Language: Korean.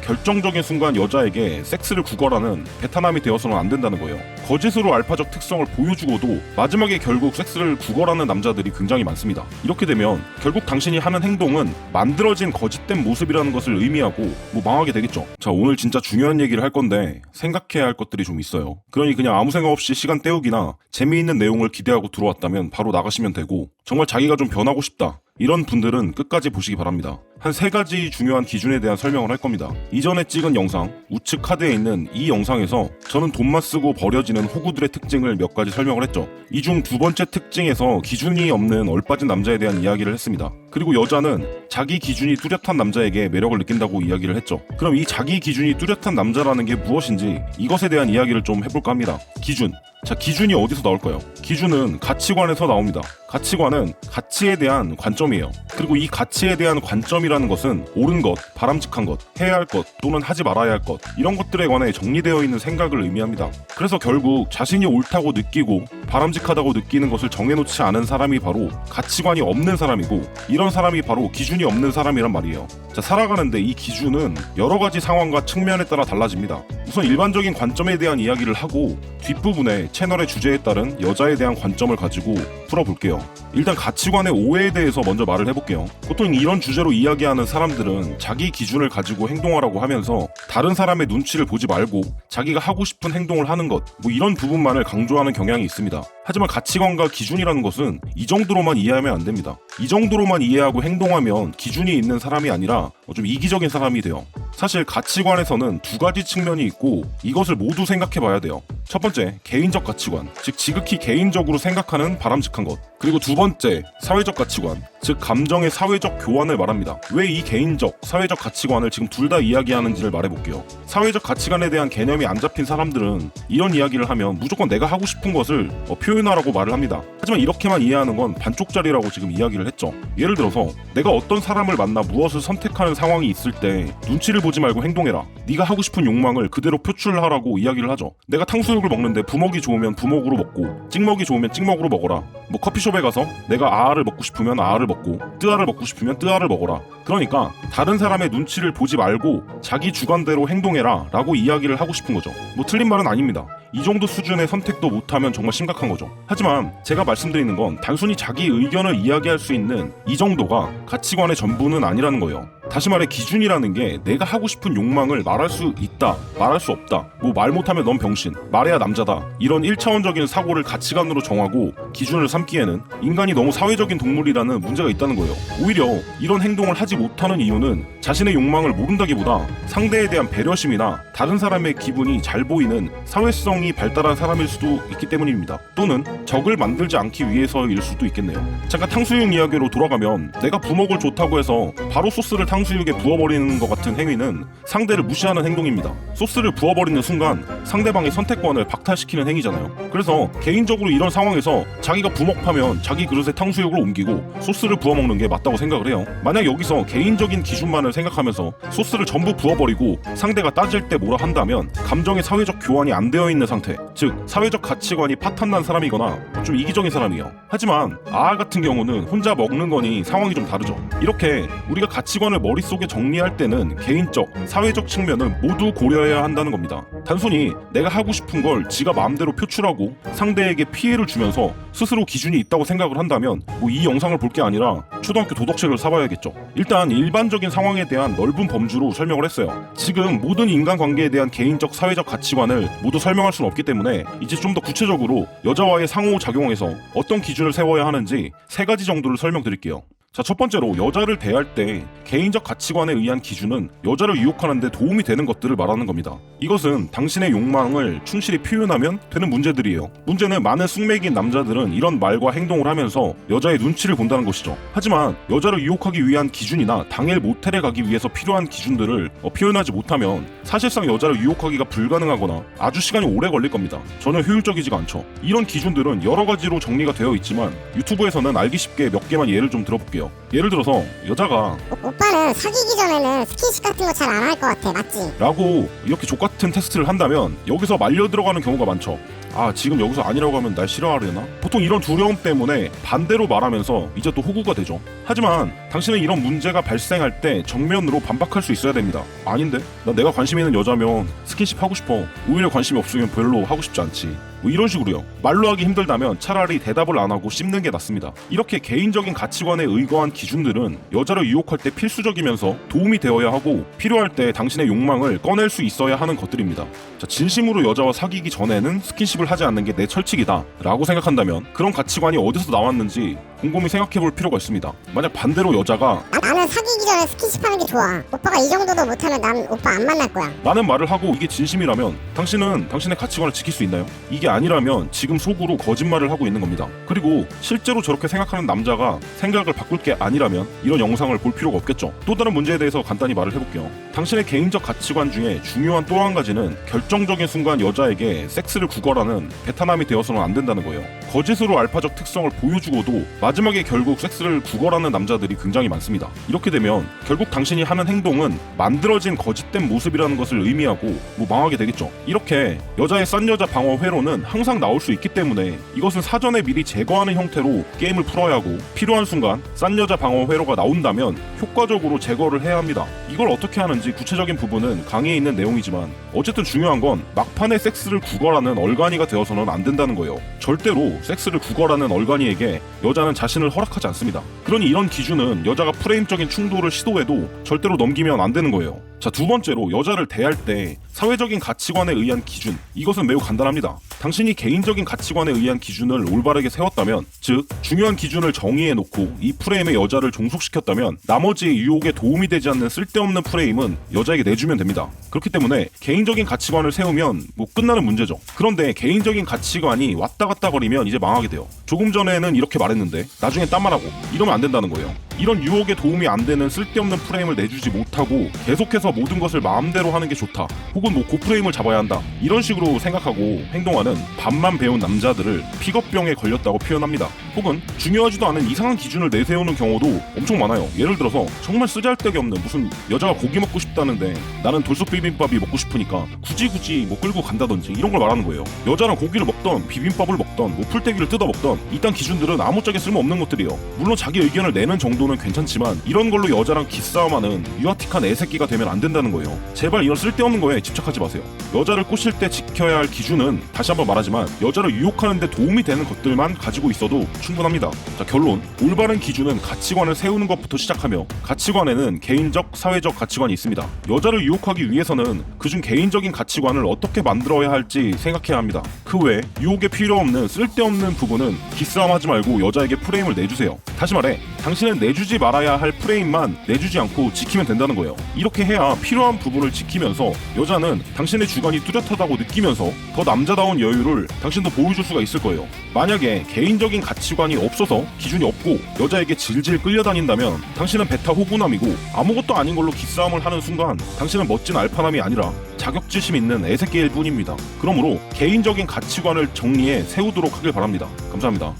결정적인 순간 여자에게 섹스를 구걸하는 베타남이 되어서는 안 된다는 거예요. 거짓으로 알파적 특성을 보여주고도 마지막에 결국 섹스를 구걸하는 남자들이 굉장히 많습니다. 이렇게 되면 결국 당신이 하는 행동은 만들어진 거짓된 모습이라는 것을 의미하고 망하게 되겠죠. 자, 오늘 진짜 중요한 얘기를 할 건데 생각해야 할 것들이 좀 있어요. 그러니 그냥 아무 생각 없이 시간 때우기나 재미있는 내용을 기대하고 들어왔다면 바로 나가시면 되고, 정말 자기가 좀 변하고 싶다 이런 분들은 끝까지 보시기 바랍니다. 한 3가지 중요한 기준에 대한 설명을 할 겁니다. 이전에 찍은 영상 우측 카드에 있는 이 영상에서 저는 돈만 쓰고 버려지는 호구들의 특징을 몇 가지 설명을 했죠. 이 중 2번째 특징에서 기준이 없는 얼빠진 남자에 대한 이야기를 했습니다. 그리고 여자는 자기 기준이 뚜렷한 남자에게 매력을 느낀다고 이야기를 했죠. 그럼 이 자기 기준이 뚜렷한 남자라는 게 무엇인지 이것에 대한 이야기를 좀 해볼까 합니다. 기준. 자, 기준이 어디서 나올까요? 기준은 가치관에서 나옵니다. 가치관은 가치에 대한 관점이에요. 그리고 이 가치에 대한 관점이라는 것은 옳은 것, 바람직한 것, 해야 할 것, 또는 하지 말아야 할 것, 이런 것들에 관해 정리되어 있는 생각을 의미합니다. 그래서 결국 자신이 옳다고 느끼고 바람직하다고 느끼는 것을 정해놓지 않은 사람이 바로 가치관이 없는 사람이고, 이런 사람이 바로 기준이 없는 사람이란 말이에요. 자, 살아가는데 이 기준은 여러 가지 상황과 측면에 따라 달라집니다. 우선 일반적인 관점에 대한 이야기를 하고 뒷부분에 채널의 주제에 따른 여자에 대한 관점을 가지고 풀어볼게요. 일단 가치관의 오해에 대해서 먼저 말을 해볼게요. 보통 이런 주제로 이야기하는 사람들은 자기 기준을 가지고 행동하라고 하면서 다른 사람의 눈치를 보지 말고 자기가 하고 싶은 행동을 하는 것, 이런 부분만을 강조하는 경향이 있습니다. 하지만 가치관과 기준이라는 것은 이 정도로만 이해하면 안 됩니다. 이 정도로만 이해하고 행동하면 기준이 있는 사람이 아니라 좀 이기적인 사람이 돼요. 사실 가치관에서는 2가지 측면이 있고 이것을 모두 생각해 봐야 돼요. 첫 번째, 개인적 가치관, 즉 지극히 개인적으로 생각하는 바람직한 것. 그리고 2번째, 사회적 가치관, 즉 감정의 사회적 교환을 말합니다. 왜 이 개인적, 사회적 가치관을 지금 둘 다 이야기하는지를 말해볼게요. 사회적 가치관에 대한 개념이 안 잡힌 사람들은 이런 이야기를 하면 무조건 내가 하고 싶은 것을 표현하라고 말을 합니다. 하지만 이렇게만 이해하는 건 반쪽짜리라고 지금 이야기를 했죠. 예를 들어서 내가 어떤 사람을 만나 무엇을 선택하는 상황이 있을 때 눈치를 보지 말고 행동해라. 네가 하고 싶은 욕망을 그대로 표출하라고 이야기를 하죠. 내가 탕수육을 먹는데 부먹이 좋으면 부먹으로 먹고 찍먹이 좋으면 찍먹으로 먹어라. 커피숍에 가서 내가 아아를 먹고 싶으면 아아를 먹고 뜨아를 먹고 싶으면 뜨아를 먹어라. 그러니까 다른 사람의 눈치를 보지 말고 자기 주관대로 행동해라 라고 이야기를 하고 싶은 거죠. 틀린 말은 아닙니다. 이 정도 수준의 선택도 못하면 정말 심각한 거죠. 하지만 제가 말씀드리는 건 단순히 자기 의견을 이야기할 수 있는 이 정도가 가치관의 전부는 아니라는 거예요. 다시 말해 기준이라는 게 내가 하고 싶은 욕망을 말할 수 있다, 말할 수 없다, 말 못하면 넌 병신, 말해야 남자다, 이런 1차원적인 사고를 가치관으로 정하고 기준을 삼기에는 인간이 너무 사회적인 동물이라는 문제가 있다는 거예요. 오히려 이런 행동을 하지 못하는 이유는 자신의 욕망을 모른다기보다 상대에 대한 배려심이나 다른 사람의 기분이 잘 보이는 사회성이 발달한 사람일 수도 있기 때문입니다. 또는 적을 만들지 않기 위해서일 수도 있겠네요. 잠깐 탕수육 이야기로 돌아가면 내가 부먹을 좋다고 해서 바로 소스를 탕수육에 부어버리는 것 같은 행위는 상대를 무시하는 행동입니다. 소스를 부어버리는 순간 상대방의 선택권을 박탈시키는 행위잖아요. 그래서 개인적으로 이런 상황에서 자기가 부먹하면 자기 그릇에 탕수육을 옮기고 소스를 부어먹는 게 맞다고 생각을 해요. 만약 여기서 개인적인 기준만을 생각하면서 소스를 전부 부어버리고 상대가 따질 때 뭐라 한다면 감정의 사회적 교환이 안 되어 있는 상태, 즉 사회적 가치관이 파탄난 사람이거나 좀 이기적인 사람이에요. 하지만 아아 같은 경우는 혼자 먹는 거니 상황이 좀 다르죠. 이렇게 우리가 가치관을 머릿속에 정리할 때는 개인적, 사회적 측면을 모두 고려해야 한다는 겁니다. 단순히 내가 하고 싶은 걸 지가 마음대로 표출하고 상대에게 피해를 주면서 스스로 기준이 있다고 생각을 한다면 이 영상을 볼 게 아니라 초등학교 도덕책을 사봐야겠죠. 일단 일반적인 상황에 대한 넓은 범주로 설명을 했어요. 지금 모든 인간관계에 대한 개인적, 사회적 가치관을 모두 설명할 수는 없기 때문에 이제 좀 더 구체적으로 여자와의 상호작용에서 어떤 기준을 세워야 하는지 3가지 정도를 설명드릴게요. 자, 첫 번째로 여자를 대할 때 개인적 가치관에 의한 기준은 여자를 유혹하는 데 도움이 되는 것들을 말하는 겁니다. 이것은 당신의 욕망을 충실히 표현하면 되는 문제들이에요. 문제는 많은 숙맥인 남자들은 이런 말과 행동을 하면서 여자의 눈치를 본다는 것이죠. 하지만 여자를 유혹하기 위한 기준이나 당일 모텔에 가기 위해서 필요한 기준들을 표현하지 못하면 사실상 여자를 유혹하기가 불가능하거나 아주 시간이 오래 걸릴 겁니다. 전혀 효율적이지가 않죠. 이런 기준들은 여러 가지로 정리가 되어 있지만 유튜브에서는 알기 쉽게 몇 개만 예를 좀 들어볼게요. 예를 들어서 여자가 오빠는 사귀기 전에는 스킨십 같은 거 잘 안 할 것 같아, 맞지? 라고 이렇게 족같은 테스트를 한다면 여기서 말려 들어가는 경우가 많죠. 아 지금 여기서 아니라고 하면 날 싫어하려나? 보통 이런 두려움 때문에 반대로 말하면서 이제 또 호구가 되죠. 하지만 당신은 이런 문제가 발생할 때 정면으로 반박할 수 있어야 됩니다. 아닌데? 나 내가 관심 있는 여자면 스킨십 하고 싶어. 오히려 관심이 없으면 별로 하고 싶지 않지. 뭐 이런 식으로요. 말로 하기 힘들다면 차라리 대답을 안 하고 씹는 게 낫습니다. 이렇게 개인적인 가치관에 의거한 기준들은 여자를 유혹할 때 필수적이면서 도움이 되어야 하고 필요할 때 당신의 욕망을 꺼낼 수 있어야 하는 것들입니다. 자, 진심으로 여자와 사귀기 전에는 스킨십을 하지 않는 게 내 철칙이다 라고 생각한다면 그런 가치관이 어디서 나왔는지 곰곰이 생각해 볼 필요가 있습니다. 만약 반대로 여자가 나는 사귀기 전에 스킨십 하는 게 좋아. 오빠가 이 정도도 못하면 난 오빠 안 만날 거야. 라는 말을 하고 이게 진심이라면 당신은 당신의 가치관을 지킬 수 있나요? 이게 아니라면 지금 속으로 거짓말을 하고 있는 겁니다. 그리고 실제로 저렇게 생각하는 남자가 생각을 바꿀 게 아니라면 이런 영상을 볼 필요가 없겠죠. 또 다른 문제에 대해서 간단히 말을 해볼게요. 당신의 개인적 가치관 중에 중요한 또 한 가지는 결정적인 순간 여자에게 섹스를 구걸하는 베타남이 되어서는 안 된다는 거예요. 거짓으로 알파적 특성을 보여주고도 마지막에 결국 섹스를 구걸하는 남자들이 굉장히 많습니다. 이렇게 되면 결국 당신이 하는 행동은 만들어진 거짓된 모습이라는 것을 의미하고 망하게 되겠죠. 이렇게 여자의 싼 여자 방어 회로는 항상 나올 수 있기 때문에 이것은 사전에 미리 제거하는 형태로 게임을 풀어야 하고 필요한 순간 싼 여자 방어 회로가 나온다면 효과적으로 제거를 해야 합니다. 이걸 어떻게 하는지 구체적인 부분은 강의에 있는 내용이지만 어쨌든 중요한 건 막판에 섹스를 구걸하는 얼간이가 되어서는 안 된다는 거예요. 절대로 섹스를 구걸하는 얼간이에게 여자는 자신을 허락하지 않습니다. 그러니 이런 기준은 여자가 프레임적인 충돌을 시도해도 절대로 넘기면 안 되는 거예요. 자, 두 번째로 여자를 대할 때 사회적인 가치관에 의한 기준, 이것은 매우 간단합니다. 당신이 개인적인 가치관에 의한 기준을 올바르게 세웠다면, 즉 중요한 기준을 정의해놓고 이 프레임에 여자를 종속시켰다면 나머지의 유혹에 도움이 되지 않는 쓸데없는 프레임은 여자에게 내주면 됩니다. 그렇기 때문에 개인적인 가치관을 세우면 끝나는 문제죠. 그런데 개인적인 가치관이 왔다 갔다 거리면 이제 망하게 돼요. 조금 전에는 이렇게 말했는데 나중엔 딴 말하고 이러면 안 된다는 거예요. 이런 유혹에 도움이 안 되는 쓸데없는 프레임을 내주지 못하고 계속해서 모든 것을 마음대로 하는 게 좋다. 혹은 고프레임을 잡아야 한다. 이런 식으로 생각하고 행동하는 밥만 배운 남자들을 픽업병에 걸렸다고 표현합니다. 혹은 중요하지도 않은 이상한 기준을 내세우는 경우도 엄청 많아요. 예를 들어서 정말 쓰잘데기 없는 무슨 여자가 고기 먹고 싶다는데 나는 돌솥 비빔밥이 먹고 싶으니까 굳이 끌고 간다든지 이런 걸 말하는 거예요. 여자랑 고기를 먹던 비빔밥을 먹던 풀떼기를 뜯어 먹던 이딴 기준들은 아무짝에 쓸모없는 것들이에요. 물론 자기 의견을 내는 정도는 괜찮지만 이런 걸로 여자랑 기싸움하는 유아틱한 애새끼가 되면 안 된다는 거예요. 제발 이런 쓸데없는 거에 집착하지 마세요. 여자를 꼬실 때 지켜야 할 기준은 다시 한번 말하지만 여자를 유혹하는 데 도움이 되는 것들만 가지고 있어도 충분합니다. 자, 결론. 올바른 기준은 가치관을 세우는 것부터 시작하며 가치관에는 개인적, 사회적 가치관이 있습니다. 여자를 유혹하기 위해서는 그중 개인적인 가치관을 어떻게 만들어야 할지 생각해야 합니다. 그 외에 유혹에 필요 없는 쓸데없는 부분은 기싸움하지 말고 여자에게 프레임을 내주세요. 다시 말해 당신은 내주지 말아야 할 프레임만 내주지 않고 지키면 된다는 거예요. 이렇게 해야 필요한 부분을 지키면서 여자는 당신의 주관이 뚜렷하다고 느끼면서 더 남자다운 여유를 당신도 보여줄 수가 있을 거예요. 만약에 개인적인 가치관이 없어서 기준이 없고 여자에게 질질 끌려다닌다면 당신은 베타 호구남이고 아무것도 아닌 걸로 기싸움을 하는 순간 당신은 멋진 알파남이 아니라 자격지심 있는 애새끼일 뿐입니다. 그러므로 개인적인 가치관을 정리해 세우도록 하길 바랍니다. 감사합니다.